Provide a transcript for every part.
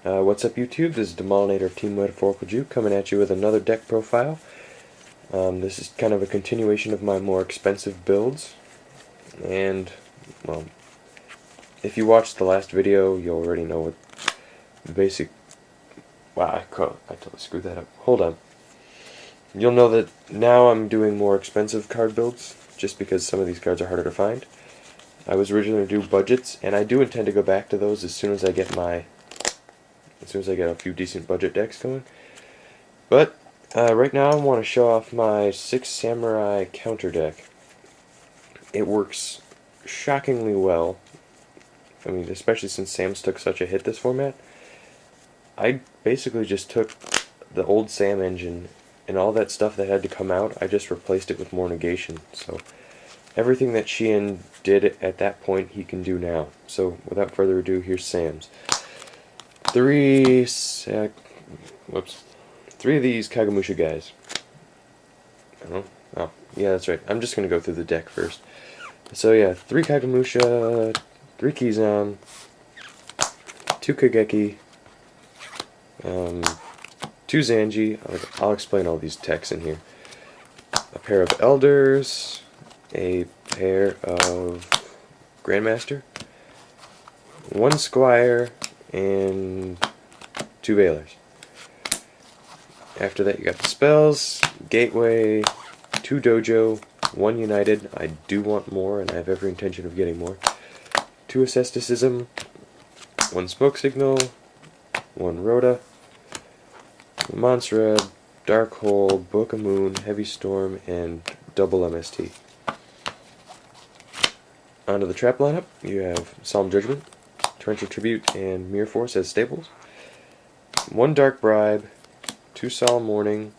What's up, YouTube? This is Demolinator of Team Metaphorical Jew coming at you with another deck profile. This is kind of a continuation of my more expensive builds, and, well, if you watched the last video, you already know what the basic... Wow, I totally screwed that up. Hold on. You'll know that now I'm doing more expensive card builds, just because some of these cards are harder to find. I was originally going to do budgets, and I do intend to go back to those as soon as I get a few decent budget decks going. But right now I want to show off my Six Samurai counter deck. It works shockingly well. I mean, especially since Sam's took such a hit this format. I basically just took the old Sam engine and all that stuff that had to come out, I just replaced it with more negation. So everything that Sheehan did at that point, he can do now. So without further ado, here's Sam's. Three of these Kagemusha guys. Oh, yeah, that's right. I'm just going to go through the deck first. So yeah, 3 Kagemusha, 3 Kizan, 2 Kageki, 2 Zanji. I'll explain all these techs in here. A pair of Elders, a pair of Grandmaster, 1 Squire, and 2 Veilers. After that you got the spells, Gateway, 2 Dojo, 1 United. I do want more, and I have every intention of getting more. 2 Asceticism, 1 Smoke Signal, 1 Rhoda, Monsred, Dark Hole, Book of Moon, Heavy Storm, and double MST. Onto the trap lineup, you have Solemn Judgment, Torrential Tribute, and Mirror Force as staples. 1 Dark Bribe, 2 Solemn Warning,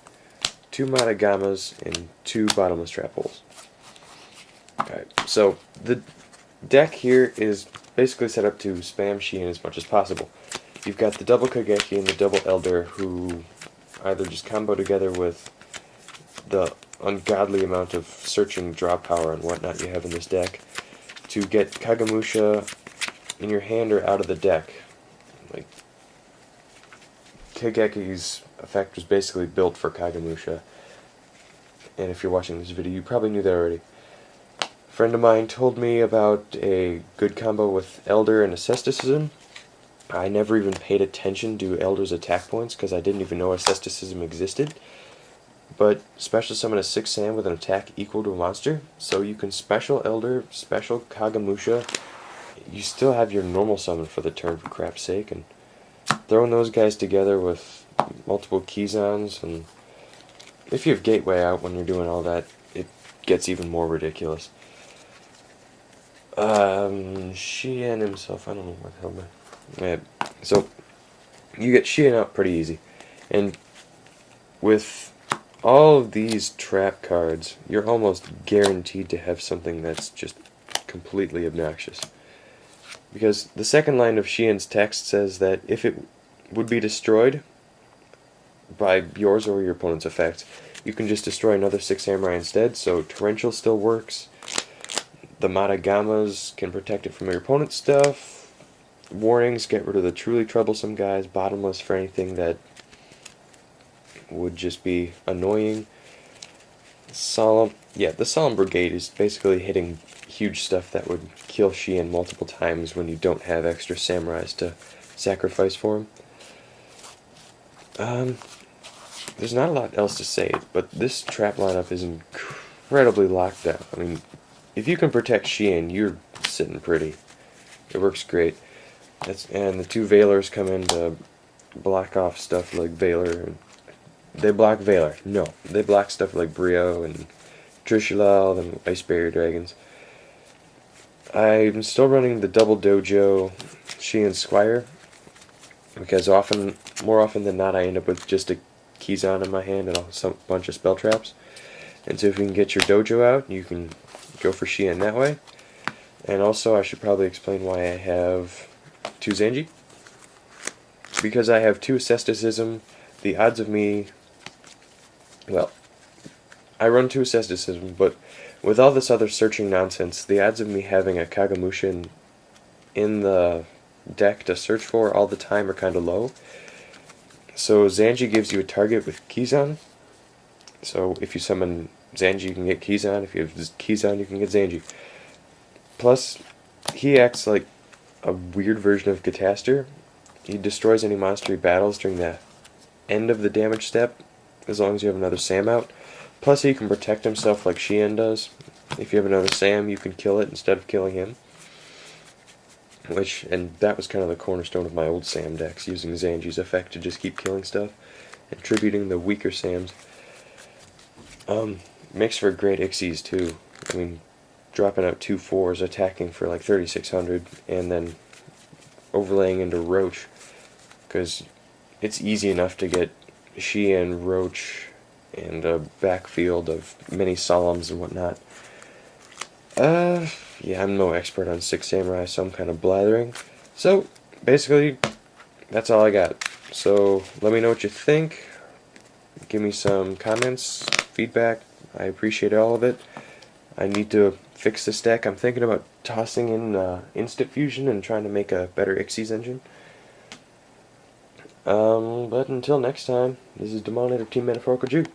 2 Matagamas, and 2 Bottomless Trap Holes. Alright, so the deck here is basically set up to spam Sheehan as much as possible. You've got the double Kageki and the double Elder, who either just combo together with the ungodly amount of searching draw power and whatnot you have in this deck to get Kagemusha in your hand or out of the deck. Like, Kageki's effect was basically built for Kagemusha, and if you're watching this video you probably knew that already. A friend of mine told me about a good combo with Elder and Asceticism. I never even paid attention to Elder's attack points because I didn't even know Asceticism existed. But special summon a 6 Sam with an attack equal to a monster, so you can special Elder, special Kagemusha. You still have your normal summon for the turn, for crap's sake, and throwing those guys together with multiple Kizans, and if you have Gateway out when you're doing all that, it gets even more ridiculous. Sheehan himself, I don't know what the hell, man. Yeah, so you get Sheehan out pretty easy, and with all of these trap cards, you're almost guaranteed to have something that's just completely obnoxious. Because the second line of Sheehan's text says that if it would be destroyed by yours or your opponent's effect, you can just destroy another 6 Samurai instead, so Torrential still works. The Matagamas can protect it from your opponent's stuff. Warnings get rid of the truly troublesome guys. Bottomless for anything that would just be annoying. The Solemn Brigade is basically hitting huge stuff that would kill Sheehan multiple times when you don't have extra samurais to sacrifice for him. There's not a lot else to say, but this trap lineup is incredibly locked down. I mean, if you can protect Sheehan, you're sitting pretty. It works great. And the 2 Veilers come in to block off stuff like Veiler. They block Veiler. No, they block stuff like Brio and Trishulal and Ice Barrier Dragons. I'm still running the double Dojo Sheehan Squire because more often than not, I end up with just a Kizan in my hand and a bunch of spell traps. And so if you can get your Dojo out, you can go for Sheehan that way. And also, I should probably explain why I have 2 Zanji. Because I have 2 Asceticism, the odds of me... Well, I run 2 Asceticism, but with all this other searching nonsense, the odds of me having a Kagemusha in the deck to search for all the time are kind of low. So Zanji gives you a target with Kizan. So if you summon Zanji, you can get Kizan. If you have Kizan, you can get Zanji. Plus, he acts like a weird version of Catastor. He destroys any monster he battles during the end of the damage step, as long as you have another Sam out. Plus, he can protect himself like Shien does. If you have another Sam, you can kill it instead of killing him. And that was kind of the cornerstone of my old Sam decks, using Zanji's effect to just keep killing stuff, and tributing the weaker Sams. Makes for great Ixies too. I mean, dropping out 2 4s, attacking for like 3600, and then overlaying into Roach, because it's easy enough to get Shien, Roach, and a backfield of many Solemns and whatnot. Yeah, I'm no expert on Six Samurai, so I'm kind of blathering. So, basically, that's all I got. So, let me know what you think. Give me some comments, feedback. I appreciate all of it. I need to fix this deck. I'm thinking about tossing in Instant Fusion and trying to make a better Ixies engine. But until next time, this is Demonator Team Metaphorical Jew.